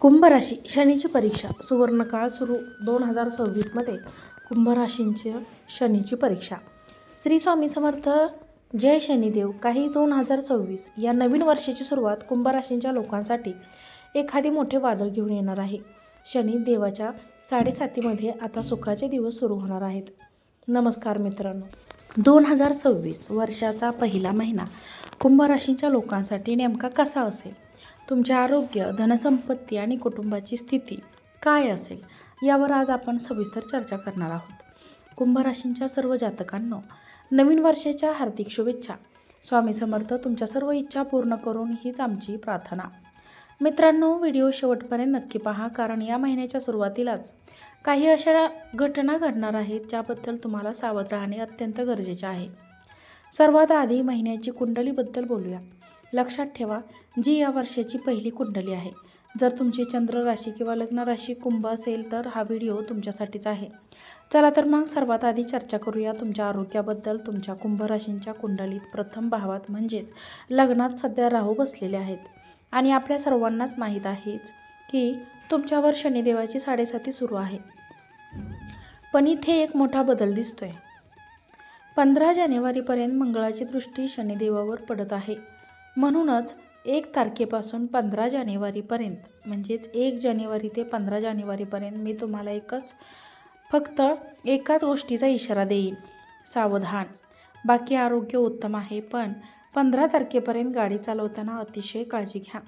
कुंभ राशी शनीची परीक्षा सुवर्णकाळ सुरू 2026 कुंभ राशींची शनीची परीक्षा. श्री स्वामी समर्थ. जय शनिदेव. काही 2026 या नवीन वर्षाची सुरुवात कुंभ राशींच्या लोकांसाठी एखादी मोठे वादळ घेऊन येणार आहे. शनी देवाच्या 7.5मध्ये आता सुखाचे दिवस सुरू होणार आहेत. नमस्कार मित्रांनो, 2026 वर्षाचा पहिला महिना कुंभ राशींच्या लोकांसाठी नेमका कसा असेल? तुमचे आरोग्य, धनसंपत्ती आणि कुटुंबाची स्थिती काय असेल यावर आज आपण सविस्तर चर्चा करणार आहोत. कुंभ राशींच्या सर्व जातकांनो, नवीन वर्षाच्या हार्दिक शुभेच्छा. स्वामी समर्थ तुमच्या सर्व इच्छा पूर्ण करून हीच आमची प्रार्थना. मित्रांनो, व्हिडिओ शेवटपर्यंत नक्की पहा, कारण या महिन्याच्या सुरुवातीलाच काही अशा घटना घडणार आहेत ज्याबद्दल तुम्हाला सावध राहणे अत्यंत गरजेचे आहे. सर्वात आधी महिन्याची कुंडलीबद्दल बोलूया. लक्षात ठेवा, जी या वर्षाची पहिली कुंडली आहे. जर तुमची चंद्र राशी किंवा लग्न राशी कुंभ असेल तर हा व्हिडिओ तुमच्यासाठीच आहे. चला तर मग सर्वात आधी चर्चा करूया तुमच्या आरोग्याबद्दल. तुमच्या कुंभ राशींच्या कुंडलीत प्रथम भावात म्हणजेच लग्नात सध्या राहू बसलेले आहेत आणि आपल्या सर्वांनाच माहीत आहेच की तुमच्यावर शनिदेवाची 7.5 सुरू आहे. पण इथे एक मोठा बदल दिसतोय. 15 जानेवारीपर्यंत मंगळाची दृष्टी शनिदेवावर पडत आहे. म्हणूनच 1 तारखेपासून 15 जानेवारीपर्यंत म्हणजेच 1 जानेवारी ते 15 जानेवारीपर्यंत मी तुम्हाला फक्त एकाच गोष्टीचा इशारा देईल, सावधान. बाकी आरोग्य उत्तम आहे, पण 15 तारखेपर्यंत गाडी चालवताना अतिशय काळजी घ्या.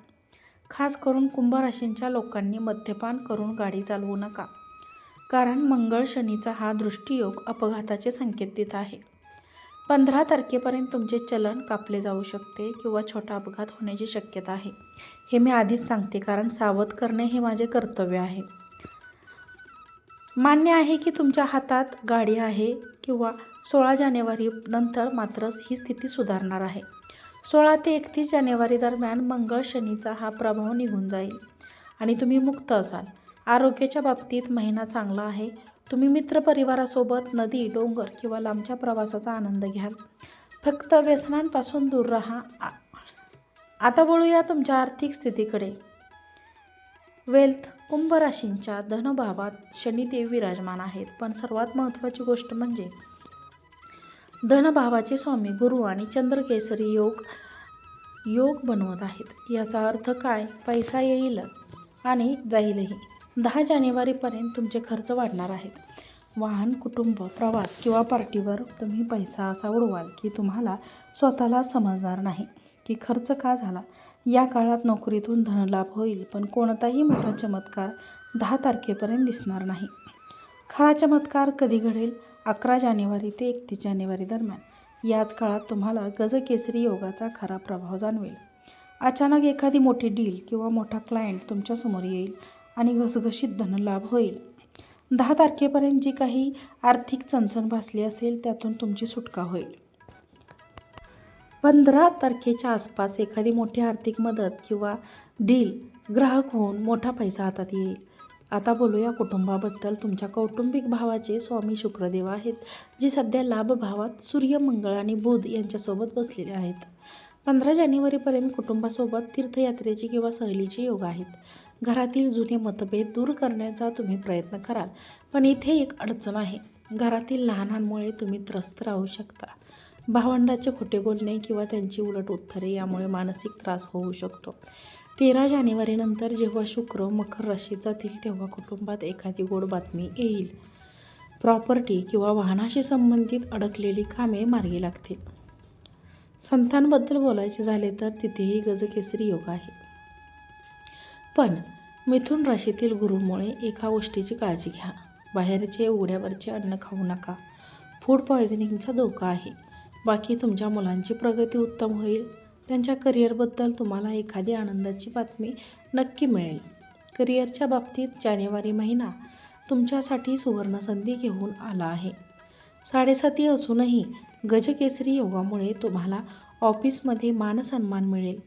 खास करून कुंभ राशींच्या लोकांनी मद्यपान करून गाडी चालवू नका, कारण मंगळ शनीचा हा दृष्टियोग अपघाताचे संकेत देत आहे. 15 तारखेपर्यंत तुमचे चलन कापले जाऊ शकते किंवा छोटा अपघात होण्याची शक्यता आहे. हे मी आधीच सांगते, कारण सावध करणे हे माझे कर्तव्य आहे. मान्य आहे की तुमच्या हातात गाडी आहे किंवा 16 जानेवारी नंतर मात्र ही स्थिती सुधारणार आहे. 16 ते 31 जानेवारी दरम्यान मंगळ शनीचा हा प्रभाव निघून जाईल आणि तुम्ही मुक्त असाल. आरोग्याच्या बाबतीत महिना चांगला आहे. तुम्ही मित्रपरिवारासोबत नदी, डोंगर किंवा लांबच्या प्रवासाचा आनंद घ्याल. फक्त व्यसनांपासून दूर राहा. आता बोलूया तुमच्या आर्थिक स्थितीकडे. वेल्थ. कुंभ राशींच्या धनभावात शनिदेव विराजमान आहेत, पण सर्वात महत्त्वाची गोष्ट म्हणजे धनभावाचे स्वामी गुरु आणि चंद्रकेसरी योग बनवत आहेत. याचा अर्थ काय? पैसा येईल आणि जाईलही. 10 जानेवारीपर्यंत तुमचे खर्च वाढणार आहेत. वाहन, कुटुंब, प्रवास किंवा पार्टीवर तुम्ही पैसा असा उडवाल की तुम्हाला स्वतःला समजणार नाही की खर्च का झाला. या काळात नोकरीतून धनलाभ होईल, पण कोणताही मोठा चमत्कार 10 तारखेपर्यंत दिसणार नाही. खरा चमत्कार कधी घडेल? 11 जानेवारी ते 31 जानेवारी दरम्यान. याच काळात तुम्हाला गजकेसरी योगाचा खरा प्रभाव जाणवेल. अचानक एखादी मोठी डील किंवा मोठा क्लायंट तुमच्यासमोर येईल आणि घसघशीत धनलाभ होईल. 10 तारखेपर्यंत जी काही आर्थिक चणचण भासली असेल त्यातून तुमची सुटका होईल. 15 तारखेच्या आसपास एखादी मोठी आर्थिक मदत किंवा डील ग्राहक होऊन मोठा पैसा हातात येईल. आता बोलूया कुटुंबाबद्दल. तुमच्या कौटुंबिक भावाचे स्वामी शुक्रदेव आहेत, जे सध्या लाभ भावात सूर्य, मंगळ आणि बुध यांच्यासोबत बसलेले आहेत. 15 जानेवारीपर्यंत कुटुंबासोबत तीर्थयात्रेची किंवा सहलीचे योग आहेत. घरातील जुने मतभेद दूर करण्याचा तुम्ही प्रयत्न कराल, पण इथे एक अडचण आहे. घरातील लहानांमुळे तुम्ही त्रस्त राहू शकता. भावंडाचे खोटे बोलणे किंवा त्यांची उलट उत्तरे यामुळे मानसिक त्रास होऊ शकतो. 13 जानेवारीनंतर जेव्हा शुक्र मकर राशीत जातील तेव्हा कुटुंबात एखादी गोड बातमी येईल. प्रॉपर्टी किंवा वाहनाशी संबंधित अडकलेली कामे मार्गी लागतील. संतांबद्दल बोलायचे झाले तर तिथेही गजकेसरी योग आहे. पण मिथुन राशीतील गुरूमुळे एका गोष्टीची काळजी घ्या. बाहेरचे उघड्यावरचे अन्न खाऊ नका. फूड पॉयझनिंगचा धोका आहे. बाकी तुमच्या मुलांची प्रगती उत्तम होईल. त्यांच्या करिअरबद्दल तुम्हाला एखादी आनंदाची बातमी नक्की मिळेल. करिअरच्या बाबतीत जानेवारी महिना तुमच्यासाठी सुवर्णसंधी घेऊन आला आहे. 7.5 असूनही गजकेसरी योगामुळे तुम्हाला ऑफिसमध्ये मानसन्मान मिळेल.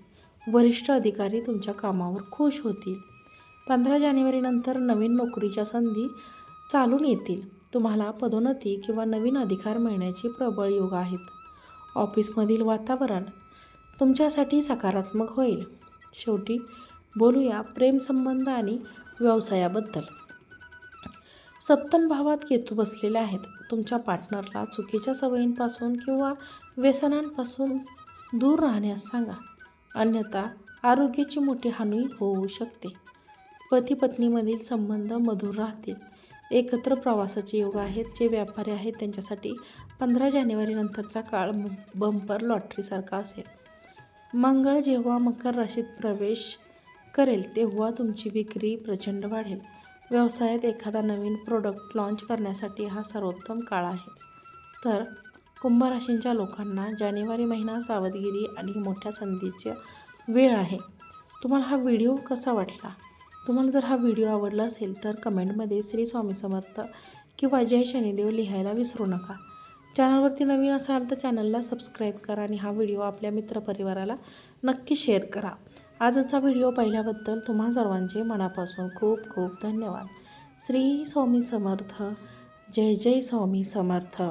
वरिष्ठ अधिकारी तुमच्या कामावर खुश होतील. 15 जानेवारीनंतर नवीन नोकरीच्या संधी चालून येतील. तुम्हाला पदोन्नती किंवा नवीन अधिकार मिळण्याचे प्रबळ योग आहेत. ऑफिसमधील वातावरण तुमच्यासाठी सकारात्मक होईल. शेवटी बोलूया प्रेमसंबंध आणि व्यवसायाबद्दल. सप्तम भावात केतू बसलेले आहेत. तुमच्या पार्टनरला चुकीच्या सवयींपासून किंवा व्यसनांपासून दूर राहण्यास सांगा, अन्यथा आरोग्याची मोठी हानी होऊ शकते. पती पत्नीमधील संबंध मधुर राहतील. एकत्र प्रवासाचे योग आहेत. जे व्यापारी आहेत त्यांच्यासाठी 15 जानेवारी नंतरचा काळ बंपर लॉटरीसारखा असेल. मंगळ जेव्हा मकर राशीत प्रवेश करेल तेव्हा तुमची विक्री प्रचंड वाढेल. व्यवसायात एखादा नवीन प्रोडक्ट लॉन्च करण्यासाठी हा सर्वोत्तम काळ आहे. तर कुंभ राशींच्या लोकांना जानेवारी महिना सावधगिरी आणि मोठ्या संधीची वेळ आहे. तुम्हाला हा व्हिडिओ कसा वाटला? तुम्हाला जर हा व्हिडिओ आवडला असेल तर कमेंटमध्ये श्री स्वामी समर्थ किंवा जय शनिदेव लिहायला विसरू नका. चॅनलवरती नवीन असाल तर चॅनलला सबस्क्राईब करा आणि हा व्हिडिओ आपल्या मित्रपरिवाराला नक्की शेअर करा. आजचा व्हिडिओ पाहिल्याबद्दल तुम्हा सर्वांचे मनापासून खूप खूप धन्यवाद. श्री स्वामी समर्थ. जय जय स्वामी समर्थ.